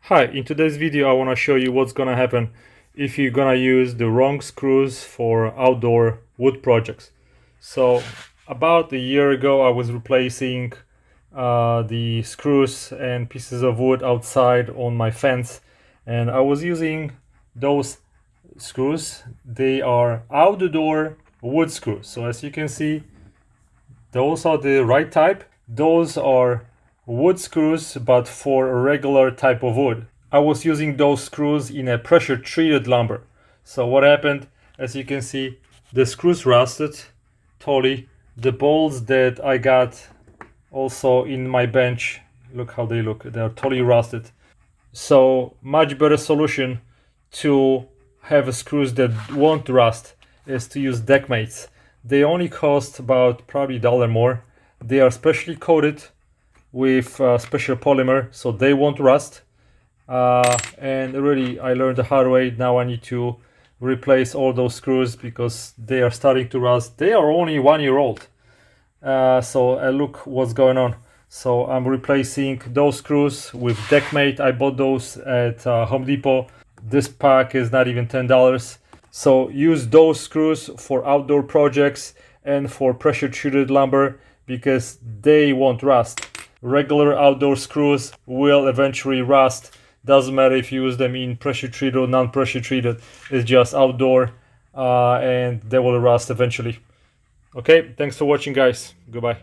Hi, in today's video I want to show you what's gonna happen if you're gonna use the wrong screws for outdoor wood projects. So about a year ago I was replacing the screws and pieces of wood outside on my fence, and I was using those screws. They are outdoor wood screws. So as you can see, those are the right type. Those are wood screws, but for a regular type of wood. I was using those screws in a pressure treated lumber. So what happened, as you can see, the screws rusted totally. The bolts that I got also in my bench, look how they look, they're totally rusted. So much better solution to have screws that won't rust is to use DeckMates. They only cost about probably $1 more. They are specially coated with special polymer, so they won't rust. And really, I learned the hard way. Now I need to replace all those screws because they are starting to rust. They are only 1 year old. So look what's going on. So I'm replacing those screws with DeckMate. I bought those at Home Depot. This pack is not even $10. So use those screws for outdoor projects and for pressure treated lumber because they won't rust. Regular outdoor screws will eventually rust. Doesn't matter if you use them in pressure treated or non-pressure treated. It's just outdoor and they will rust eventually. Okay, thanks for watching, guys. Goodbye.